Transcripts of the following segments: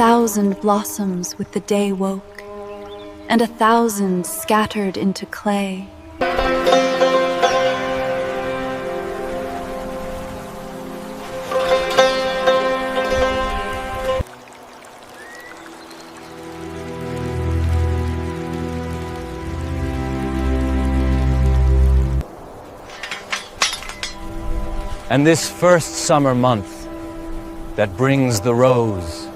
1,000 blossoms with the day woke, and 1,000 scattered into clay. And this first summer month that brings the rose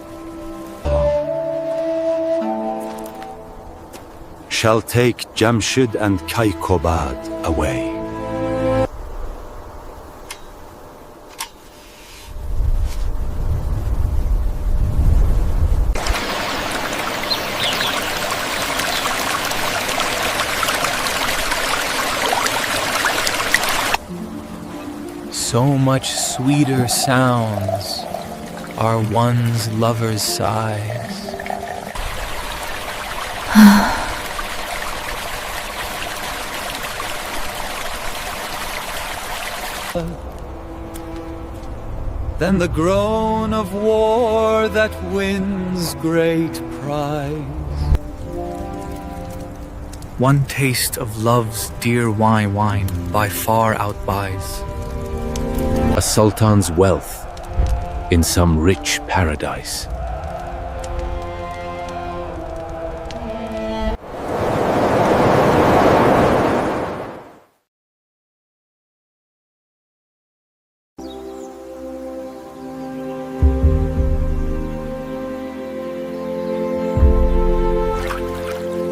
shall take Jamshid and Kaikobad away. so much sweeter sounds are one's lover's sighs. Than the groan of war that wins great prize. One taste of love's dear wine by far outbuys a sultan's wealth in some rich paradise.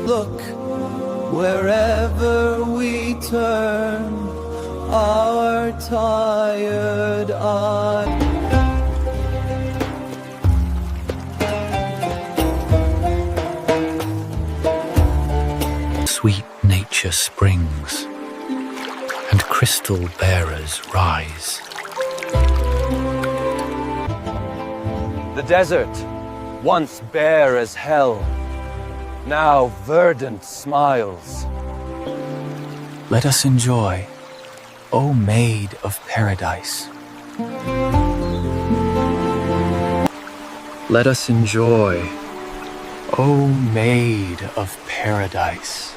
Look, wherever we turn, our tired eyes. Sweet nature springs, and crystal bearers rise. The desert, once bare as hell, now verdant smiles. Let us enjoy, O maid of paradise. Let us enjoy, O maid of paradise.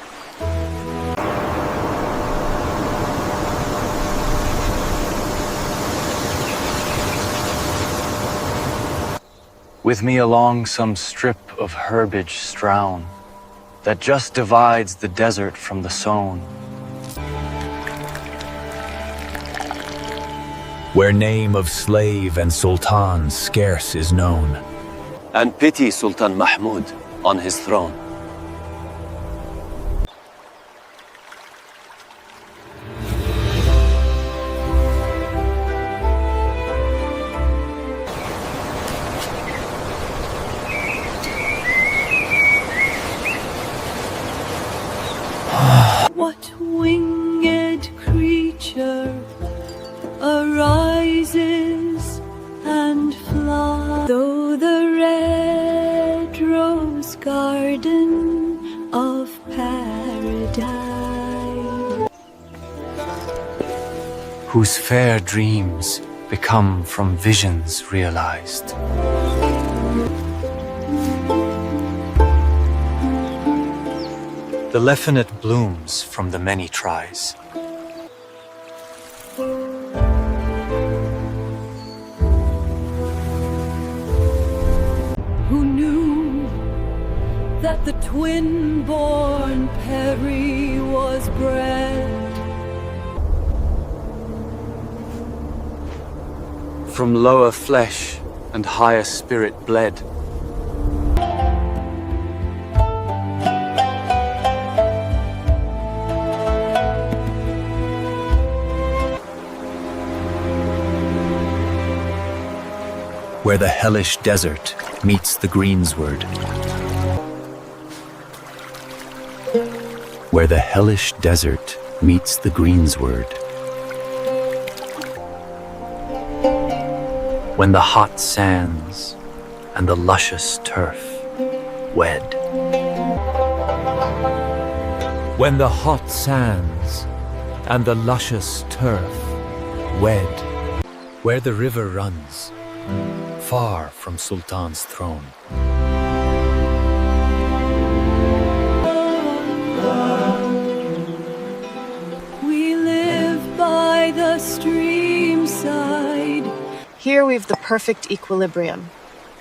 With me along some strip of herbage strown that just divides the desert from the sown. Where name of slave and sultan scarce is known, and pity Sultan Mahmud on his throne. What winged creature arises and flies through the red rose garden of paradise, Whose fair dreams become from visions realized. The leaflet blooms from the many tries. who knew that the twin-born Peri was bred From lower flesh and higher spirit bled. where the hellish desert meets the greensward. Where the hellish desert meets the greensward. When the hot sands and the luscious turf wed. When the hot sands and the luscious turf wed. Where the river runs, far from Sultan's throne. We live by the stream side. Here we've the perfect equilibrium.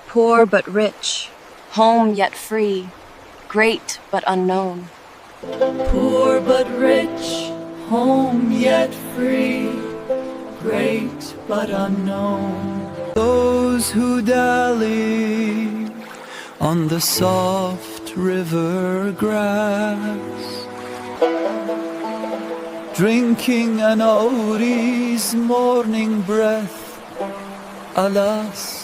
Poor but rich, home yet free, great but unknown. Poor but rich, home yet free, great but unknown. Those who dally on the soft river grass, drinking an Auri's morning breath, alas.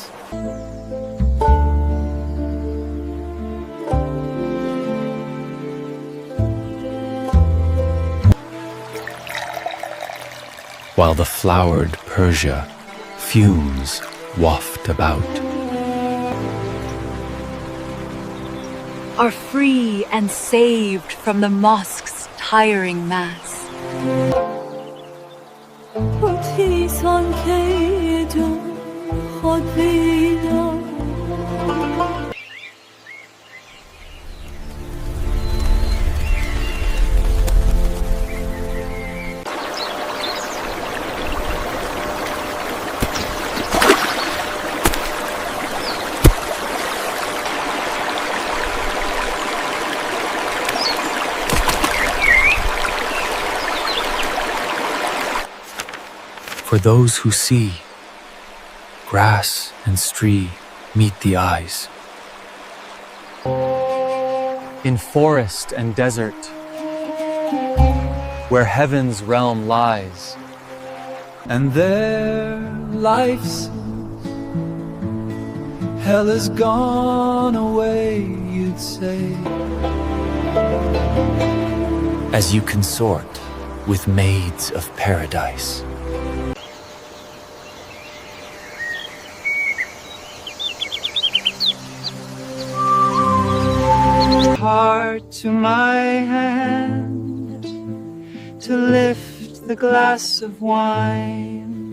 While the flowered Persia fumes waft about. Are free and saved from the mosque's tiring mass. پوتیسان که جان خود بینا. For those who see, grass and stree meet the eyes. In forest and desert, where heaven's realm lies, And their lives, hell is gone away, you'd say. As you consort with maids of paradise. Heart to my hand to lift the glass of wine,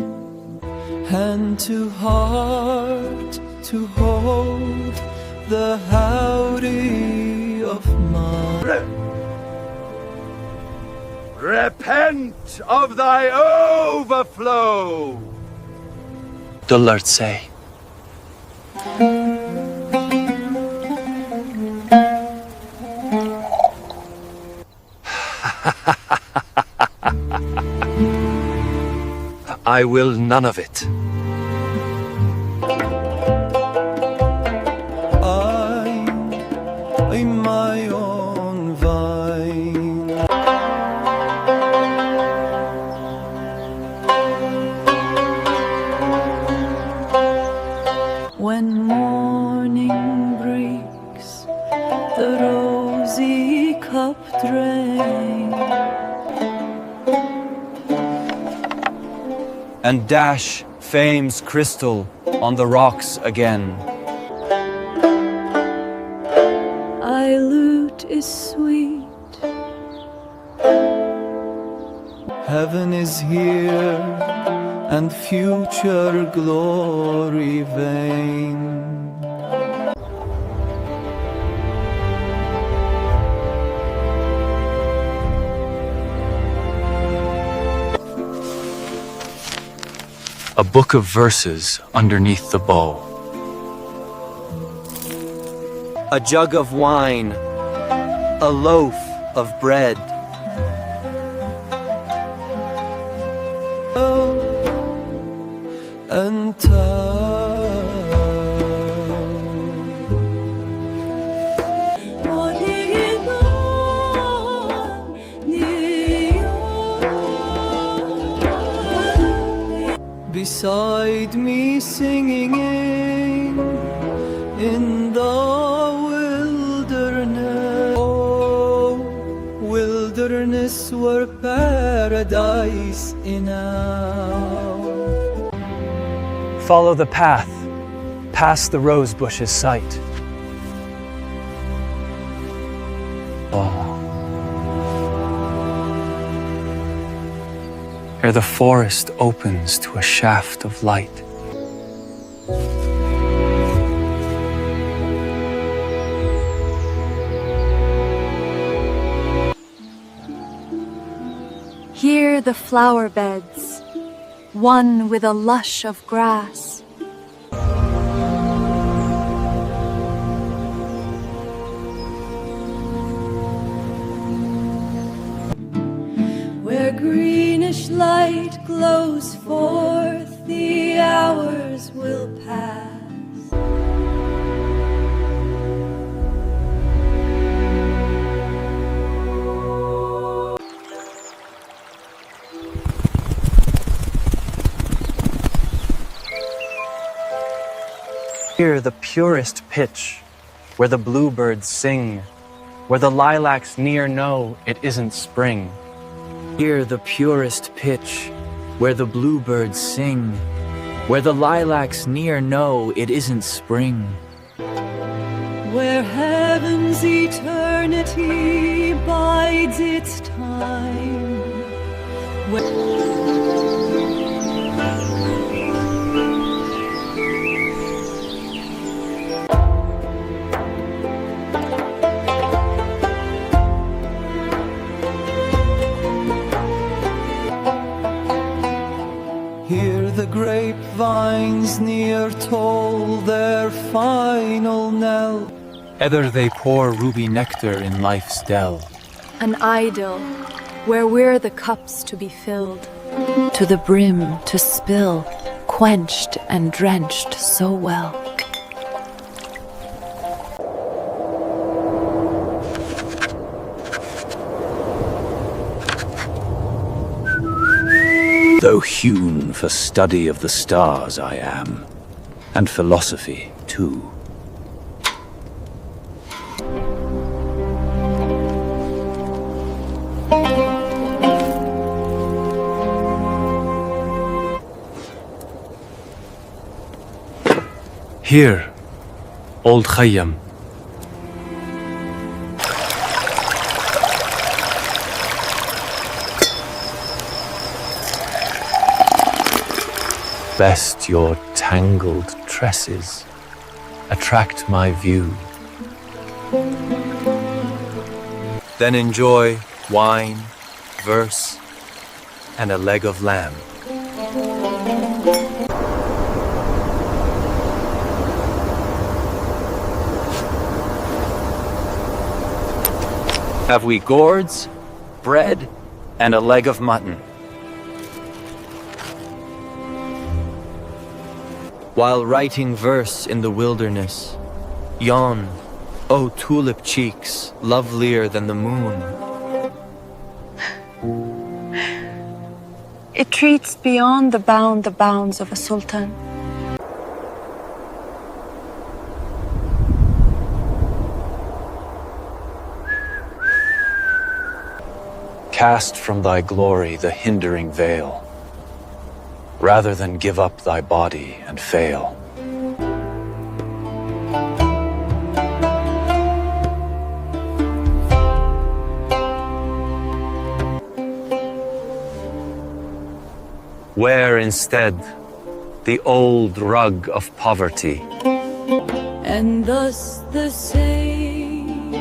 hand to heart to hold the howdy of mine. Repent of thy overflow! Dullard say. I will none of it. I'm my own vine. When morning breaks, the rosy cup drain, and dash fame's crystal on the rocks again. I lute is sweet. Heaven is here and future glory vain. A book of verses underneath the bow. A jug of wine, a loaf of bread. And beside me singing in the wilderness. Oh, wilderness were paradise enough. Follow the path, past the rose bush's sight. Oh. Ere the forest opens to a shaft of light. Here the flower beds, one with a lush of grass. Where greenish light glows forth, the hours will pass. Hear the purest pitch, where the bluebirds sing, where the lilacs near know it isn't spring. Hear the purest pitch, where the bluebirds sing, where the lilacs near know it isn't spring. Where heaven's eternity bides its time. Hear the grapevines near toll their final knell. Ever they pour ruby nectar in life's dell. An idyll where we're the cups to be filled, to the brim to spill, quenched and drenched so well. Though hewn for study of the stars I am, and philosophy too. Here, old Khayyam. Best your tangled tresses attract my view. Then enjoy wine, verse, and a leg of lamb. Have we gourds, bread, and a leg of mutton. While writing verse in the wilderness, yawn, O tulip cheeks, lovelier than the moon. It treats beyond the bounds of a sultan. Cast from thy glory the hindering veil, rather than give up thy body and fail. Wear instead the old rug of poverty. And thus the same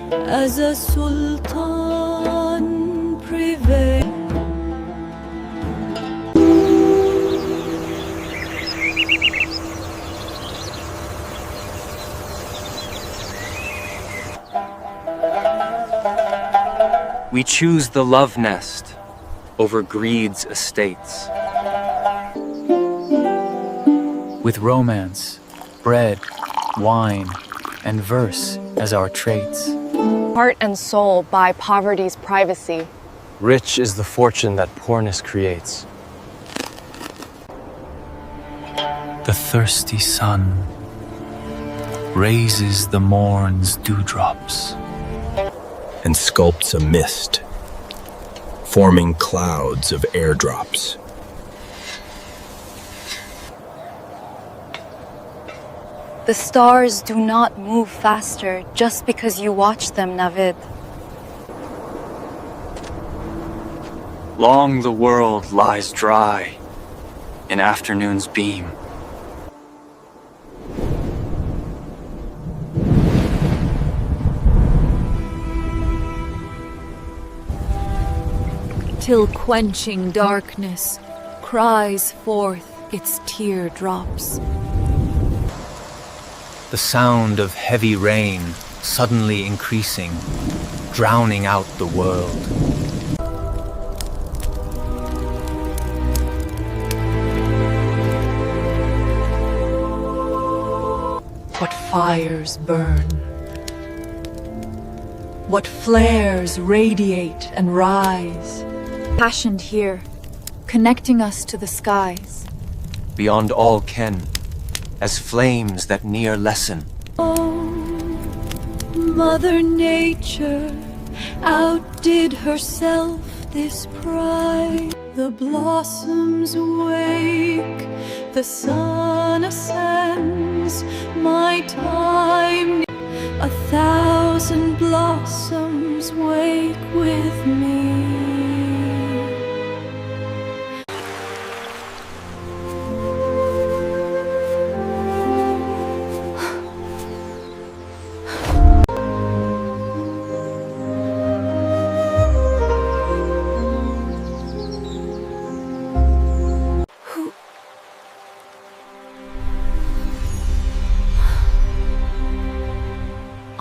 as a sultan prevails. We choose the love nest over greed's estates. With romance, bread, wine, and verse as our traits. Heart and soul buy poverty's privacy. Rich is the fortune that poorness creates. The thirsty sun raises the morn's dewdrops and sculpts a mist, forming clouds of airdrops. The stars do not move faster just because you watch them, Navid. Long the world lies dry in afternoon's beam. till quenching darkness cries forth its teardrops. The sound of heavy rain suddenly increasing, drowning out the world. What fires burn, what flares radiate and rise, passioned here, connecting us to the skies. Beyond all ken, as flames that near lessen. Oh, Mother Nature outdid herself this pride. The blossoms wake, the sun ascends, my time. 1,000 blossoms wake with me.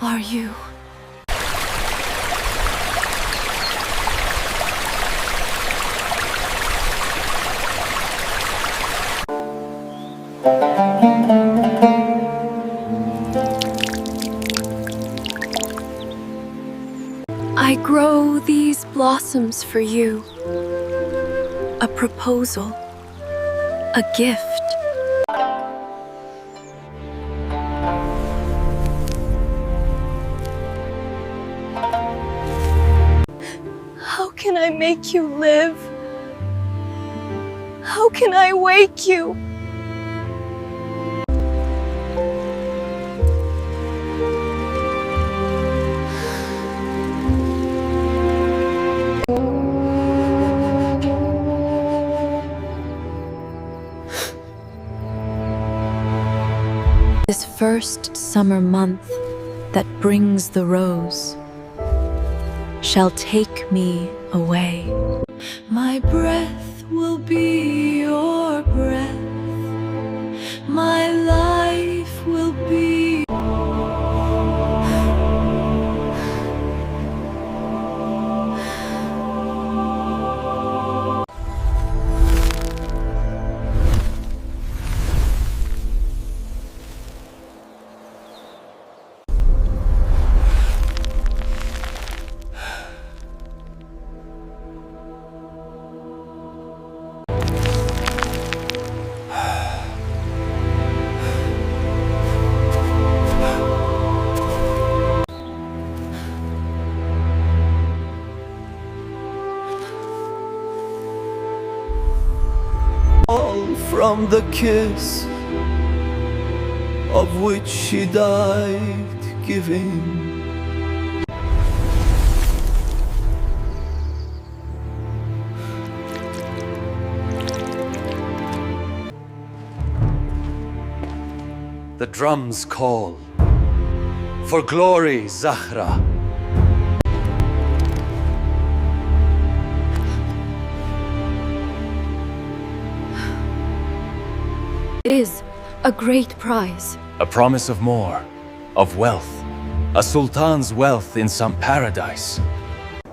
Are you? I grow these blossoms for you. A proposal. A gift. How can I make you live? How can I wake you? This first summer month that brings the rose shall take me away. My breath will be your breath. My life will be. From the kiss of which she died giving. The drums call for glory, Zahra. It is a great prize. A promise of more, of wealth. A sultan's wealth in some paradise.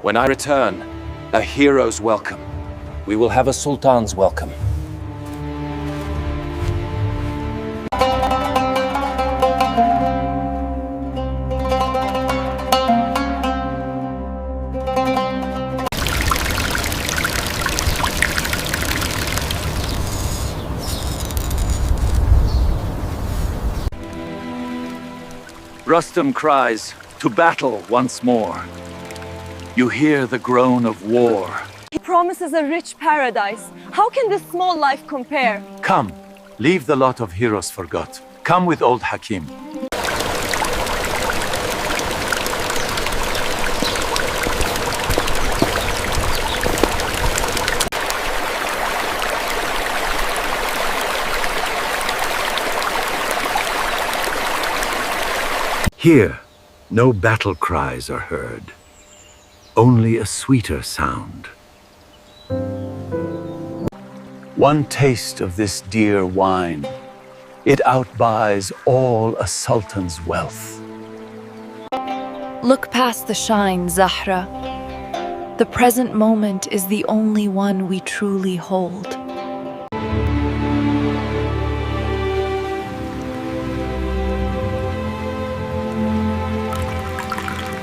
When I return, a hero's welcome. We will have a sultan's welcome. Rustam cries, to battle once more. You hear the groan of war. He promises a rich paradise. How can this small life compare? Come, leave the lot of heroes forgot. Come with old Hakim. Here, no battle cries are heard, only a sweeter sound, One taste of this dear wine, it outbuys all a sultan's wealth. Look past the shine, Zahra. The present moment is the only one we truly hold.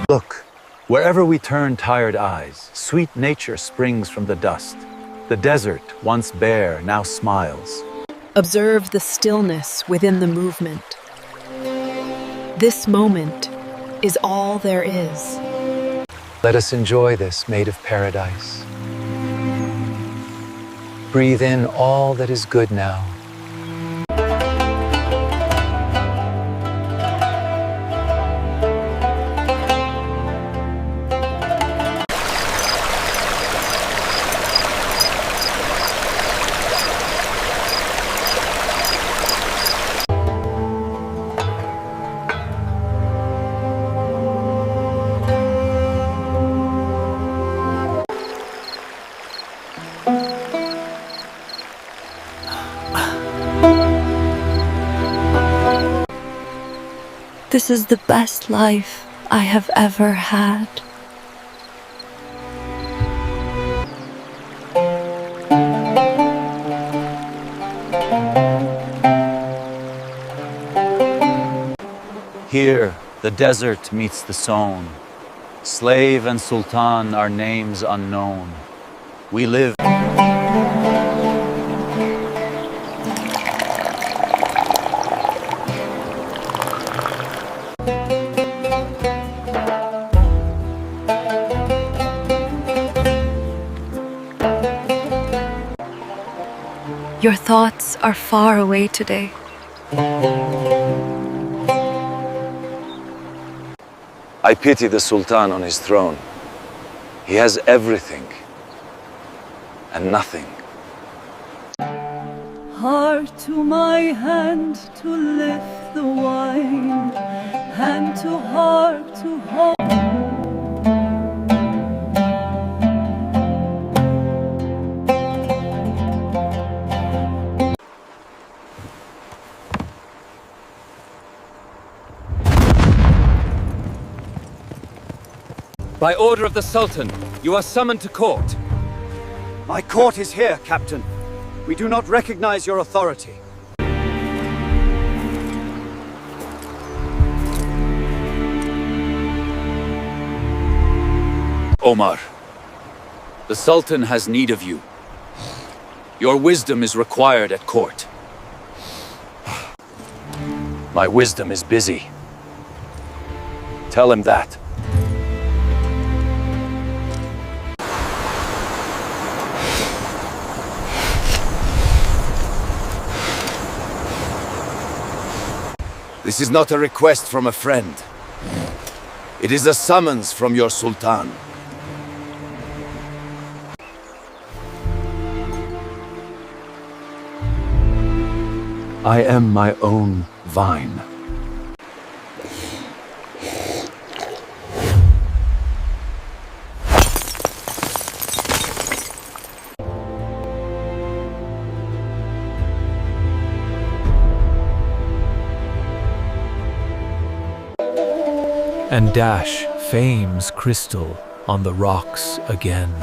Look, wherever we turn tired eyes, sweet nature springs from the dust. The desert, once bare, now smiles. Observe the stillness within the movement. This moment is all there is. Let us enjoy this maid of paradise. Breathe in all that is good now. This is the best life I have ever had. Here, the desert meets the sown. Slave and sultan are names unknown. We live. Your thoughts are far away today. I pity the Sultan on his throne. He has everything and nothing. Heart to my hand to lift the wine, hand to heart to hold. By order of the Sultan, you are summoned to court. My court is here, Captain. We do not recognize your authority. Omar, the Sultan has need of you. Your wisdom is required at court. My wisdom is busy. Tell him that. This is not a request from a friend. It is a summons from your Sultan. I am my own vine. And dash fame's crystal on the rocks again.